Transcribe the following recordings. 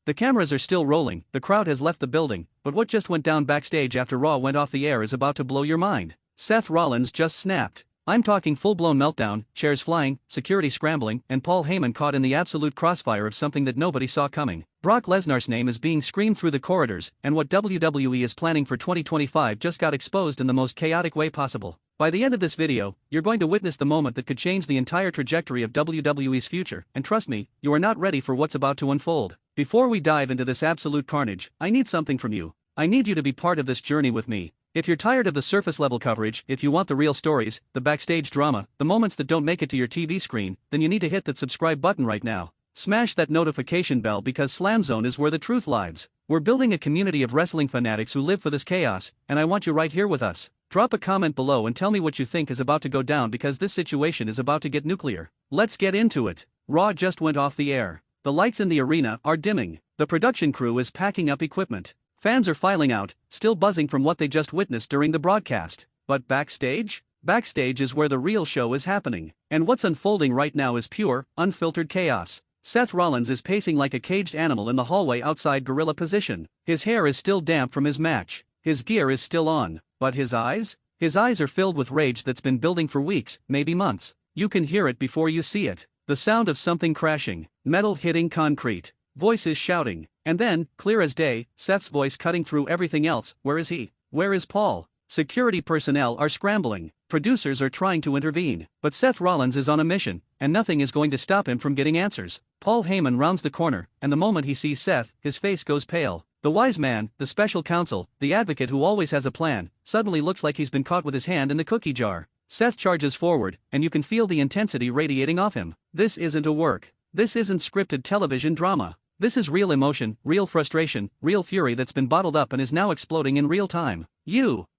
The cameras are still rolling, the crowd has left the building, but what just went down backstage after Raw went off the air is about to blow your mind. Seth Rollins just snapped. I'm talking full-blown meltdown, chairs flying, security scrambling, and Paul Heyman caught in the absolute crossfire of something that nobody saw coming. Brock Lesnar's name is being screamed through the corridors, and what WWE is planning for 2025 just got exposed in the most chaotic way possible. By the end of this video, you're going to witness the moment that could change the entire trajectory of WWE's future, and trust me, you are not ready for what's about to unfold. Before we dive into this absolute carnage, I need something from you. I need you to be part of this journey with me. If you're tired of the surface-level coverage, if you want the real stories, the backstage drama, the moments that don't make it to your TV screen, then you need to hit that subscribe button right now. Smash that notification bell because SLAMZONE is where the truth lives. We're building a community of wrestling fanatics who live for this chaos, and I want you right here with us. Drop a comment below and tell me what you think is about to go down because this situation is about to get nuclear. Let's get into it. Raw just went off the air. The lights in the arena are dimming. The production crew is packing up equipment. Fans are filing out, still buzzing from what they just witnessed during the broadcast. But backstage? Backstage is where the real show is happening. And what's unfolding right now is pure, unfiltered chaos. Seth Rollins is pacing like a caged animal in the hallway outside gorilla position. His hair is still damp from his match. His gear is still on. But his eyes? His eyes are filled with rage that's been building for weeks, maybe months. You can hear it before you see it. The sound of something crashing, metal hitting concrete, voices shouting, and then, clear as day, Seth's voice cutting through everything else. Where is he? Where is Paul? Security personnel are scrambling, producers are trying to intervene, but Seth Rollins is on a mission, and nothing is going to stop him from getting answers. Paul Heyman rounds the corner, and the moment he sees Seth, his face goes pale. The wise man, the special counsel, the advocate who always has a plan, suddenly looks like he's been caught with his hand in the cookie jar. Seth charges forward, and you can feel the intensity radiating off him. This isn't a work. This isn't scripted television drama. This is real emotion, real frustration, real fury that's been bottled up and is now exploding in real time.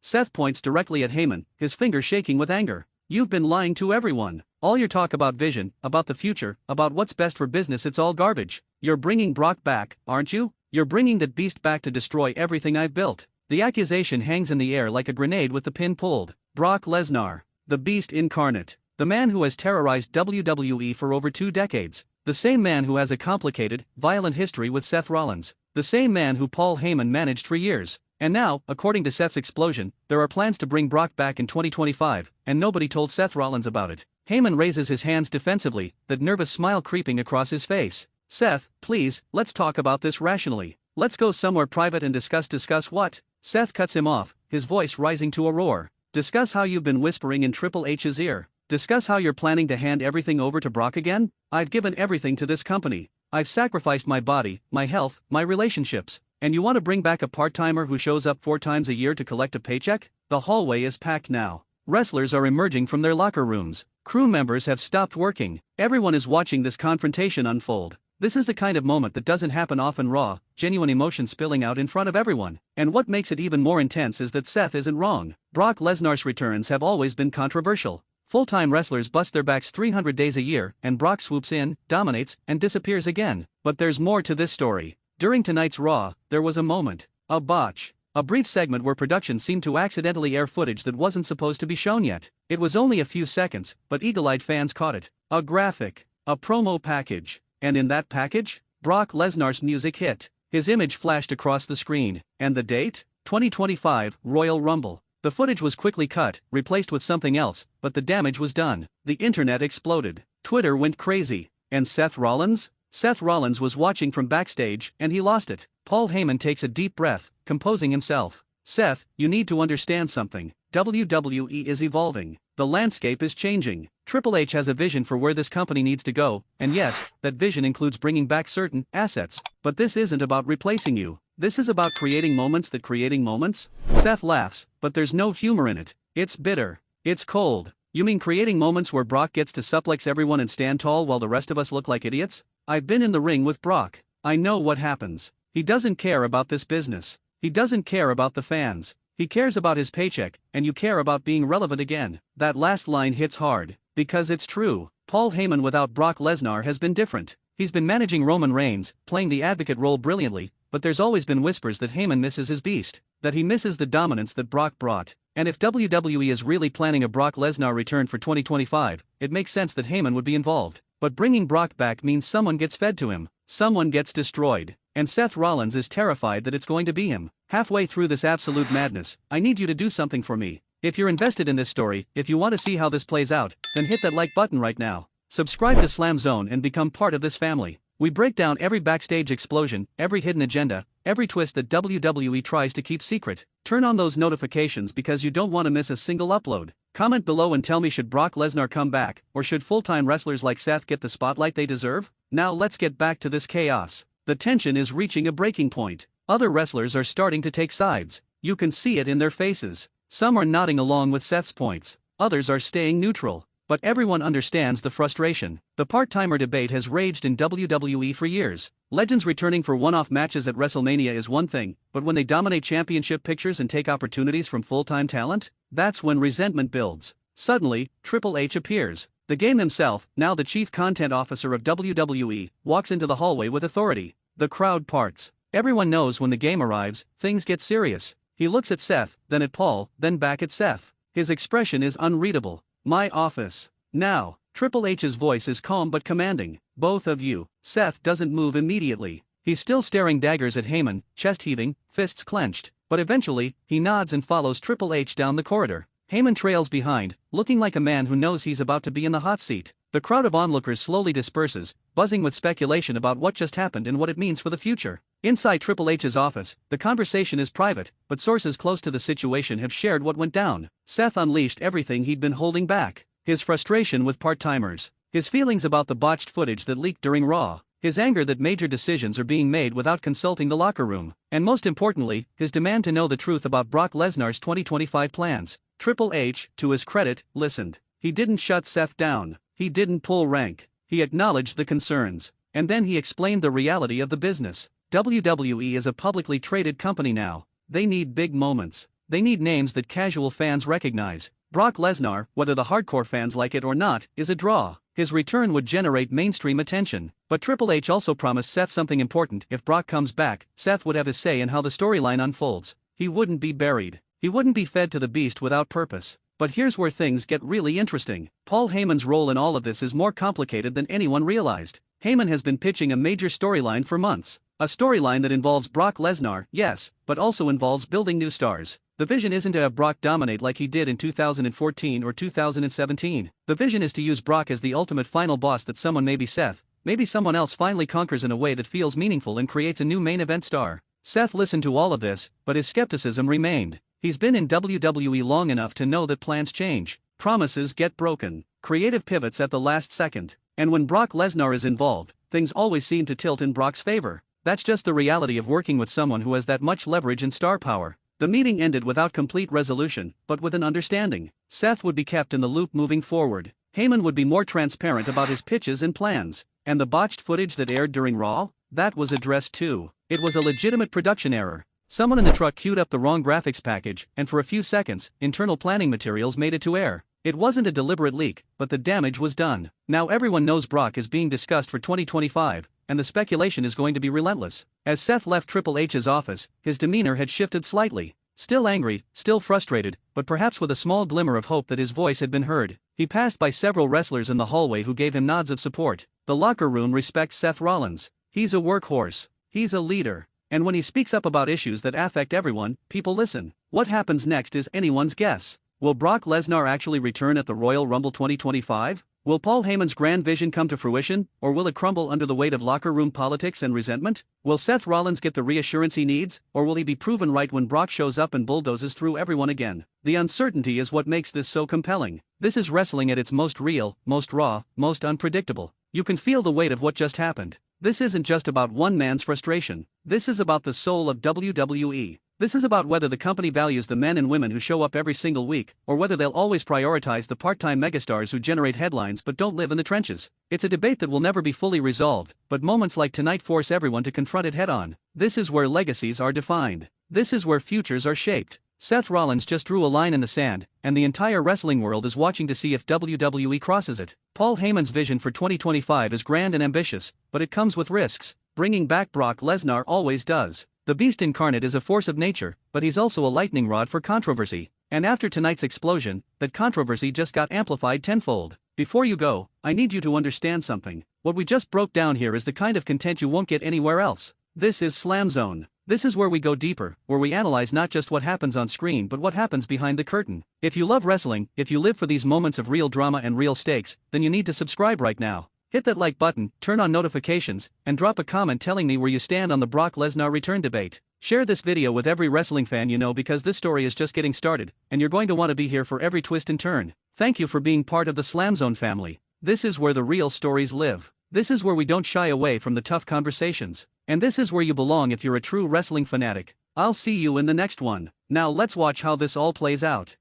Seth points directly at Heyman, his finger shaking with anger. You've been lying to everyone. All your talk about vision, about the future, about what's best for business, it's all garbage. You're bringing Brock back, aren't you? You're bringing that beast back to destroy everything I've built. The accusation hangs in the air like a grenade with the pin pulled. Brock Lesnar, the beast incarnate, the man who has terrorized WWE for over 2 decades. The same man who has a complicated, violent history with Seth Rollins. The same man who Paul Heyman managed for years. And now, according to Seth's explosion, there are plans to bring Brock back in 2025, and nobody told Seth Rollins about it. Heyman raises his hands defensively, that nervous smile creeping across his face. Seth, please, let's talk about this rationally. Let's go somewhere private and discuss what? Seth cuts him off, his voice rising to a roar. Discuss how you've been whispering in Triple H's ear. Discuss how you're planning to hand everything over to Brock again? I've given everything to this company. I've sacrificed my body, my health, my relationships. And you want to bring back a part-timer who shows up 4 times a year to collect a paycheck? The hallway is packed now. Wrestlers are emerging from their locker rooms. Crew members have stopped working. Everyone is watching this confrontation unfold. This is the kind of moment that doesn't happen often. Raw, genuine emotion spilling out in front of everyone. And what makes it even more intense is that Seth isn't wrong. Brock Lesnar's returns have always been controversial. Full-time wrestlers bust their backs 300 days a year, and Brock swoops in, dominates, and disappears again. But there's more to this story. During tonight's Raw, there was a moment. A botch. A brief segment where production seemed to accidentally air footage that wasn't supposed to be shown yet. It was only a few seconds, but eagle-eyed fans caught it. A graphic. A promo package. And in that package, Brock Lesnar's music hit. His image flashed across the screen. And the date? 2025 Royal Rumble. The footage was quickly cut, replaced with something else, but the damage was done. The internet exploded. Twitter went crazy. And Seth Rollins? Seth Rollins was watching from backstage, and he lost it. Paul Heyman takes a deep breath, composing himself. Seth, you need to understand something. WWE is evolving. The landscape is changing. Triple H has a vision for where this company needs to go, and yes, that vision includes bringing back certain assets. But this isn't about replacing you. This is about creating moments. Seth laughs, but there's no humor in it. It's bitter. It's cold. You mean creating moments where Brock gets to suplex everyone and stand tall while the rest of us look like idiots? I've been in the ring with Brock. I know what happens. He doesn't care about this business. He doesn't care about the fans. He cares about his paycheck, and you care about being relevant again. That last line hits hard. Because it's true. Paul Heyman without Brock Lesnar has been different. He's been managing Roman Reigns, playing the advocate role brilliantly, but there's always been whispers that Heyman misses his beast, that he misses the dominance that Brock brought. And if WWE is really planning a Brock Lesnar return for 2025, it makes sense that Heyman would be involved. But bringing Brock back means someone gets fed to him, someone gets destroyed. and Seth Rollins is terrified that it's going to be him. Halfway through this absolute madness, I need you to do something for me. If you're invested in this story, if you want to see how this plays out, then hit that like button right now. Subscribe to SLAMZONE and become part of this family. We break down every backstage explosion, every hidden agenda, every twist that WWE tries to keep secret. Turn on those notifications because you don't want to miss a single upload. Comment below and tell me, should Brock Lesnar come back, or should full-time wrestlers like Seth get the spotlight they deserve? Now let's get back to this chaos. The tension is reaching a breaking point. Other wrestlers are starting to take sides. You can see it in their faces. Some are nodding along with Seth's points. Others are staying neutral. But everyone understands the frustration. The part-timer debate has raged in WWE for years. Legends returning for one-off matches at WrestleMania is one thing, but when they dominate championship pictures and take opportunities from full-time talent, that's when resentment builds. Suddenly, Triple H appears. The game himself, now the chief content officer of WWE, walks into the hallway with authority. The crowd parts. Everyone knows when the game arrives, things get serious. He looks at Seth, then at Paul, then back at Seth. His expression is unreadable. My office. Now. Triple H's voice is calm but commanding. Both of you. Seth doesn't move immediately. He's still staring daggers at Heyman, chest heaving, fists clenched. But eventually, he nods and follows Triple H down the corridor. Heyman trails behind, looking like a man who knows he's about to be in the hot seat. The crowd of onlookers slowly disperses, buzzing with speculation about what just happened and what it means for the future. Inside Triple H's office, the conversation is private, but sources close to the situation have shared what went down. Seth unleashed everything he'd been holding back. His frustration with part-timers. His feelings about the botched footage that leaked during Raw. His anger that major decisions are being made without consulting the locker room. And most importantly, his demand to know the truth about Brock Lesnar's 2025 plans. Triple H, to his credit, listened. He didn't shut Seth down. He didn't pull rank. He acknowledged the concerns. And then he explained the reality of the business. WWE is a publicly traded company now. They need big moments. They need names that casual fans recognize. Brock Lesnar, whether the hardcore fans like it or not, is a draw. His return would generate mainstream attention. But Triple H also promised Seth something important. If Brock comes back, Seth would have his say in how the storyline unfolds. He wouldn't be buried. He wouldn't be fed to the beast without purpose. But here's where things get really interesting. Paul Heyman's role in all of this is more complicated than anyone realized. Heyman has been pitching a major storyline for months. A storyline that involves Brock Lesnar, yes, but also involves building new stars. The vision isn't to have Brock dominate like he did in 2014 or 2017. The vision is to use Brock as the ultimate final boss, that someone, maybe Seth, maybe someone else, finally conquers in a way that feels meaningful and creates a new main event star. Seth listened to all of this, but his skepticism remained. He's been in WWE long enough to know that plans change, promises get broken, creative pivots at the last second. And when Brock Lesnar is involved, things always seem to tilt in Brock's favor. That's just the reality of working with someone who has that much leverage and star power. The meeting ended without complete resolution, but with an understanding. Seth would be kept in the loop moving forward. Heyman would be more transparent about his pitches and plans. And the botched footage that aired during Raw? That was addressed too. It was a legitimate production error. Someone in the truck queued up the wrong graphics package, and for a few seconds, internal planning materials made it to air. It wasn't a deliberate leak, but the damage was done. Now everyone knows Brock is being discussed for 2025, and the speculation is going to be relentless. As Seth left Triple H's office, his demeanor had shifted slightly. Still angry, still frustrated, but perhaps with a small glimmer of hope that his voice had been heard. He passed by several wrestlers in the hallway who gave him nods of support. The locker room respects Seth Rollins. He's a workhorse. He's a leader. And when he speaks up about issues that affect everyone, people listen. What happens next is anyone's guess. Will Brock Lesnar actually return at the Royal Rumble 2025? Will Paul Heyman's grand vision come to fruition, or will it crumble under the weight of locker room politics and resentment? Will Seth Rollins get the reassurance he needs, or will he be proven right when Brock shows up and bulldozes through everyone again? The uncertainty is what makes this so compelling. This is wrestling at its most real, most raw, most unpredictable. You can feel the weight of what just happened. This isn't just about one man's frustration. This is about the soul of WWE. This is about whether the company values the men and women who show up every single week, or whether they'll always prioritize the part-time megastars who generate headlines but don't live in the trenches. It's a debate that will never be fully resolved, but moments like tonight force everyone to confront it head-on. This is where legacies are defined. This is where futures are shaped. Seth Rollins just drew a line in the sand, and the entire wrestling world is watching to see if WWE crosses it. Paul Heyman's vision for 2025 is grand and ambitious, but it comes with risks. Bringing back Brock Lesnar always does. The beast incarnate is a force of nature, but he's also a lightning rod for controversy. And after tonight's explosion, that controversy just got amplified tenfold. Before you go, I need you to understand something. What we just broke down here is the kind of content you won't get anywhere else. This is SLAMZONE. This is where we go deeper, where we analyze not just what happens on screen but what happens behind the curtain. If you love wrestling, if you live for these moments of real drama and real stakes, then you need to subscribe right now. Hit that like button, turn on notifications, and drop a comment telling me where you stand on the Brock Lesnar return debate. Share this video with every wrestling fan you know because this story is just getting started, and you're going to want to be here for every twist and turn. Thank you for being part of the SLAMZONE family. This is where the real stories live. This is where we don't shy away from the tough conversations. And this is where you belong if you're a true wrestling fanatic. I'll see you in the next one. Now let's watch how this all plays out.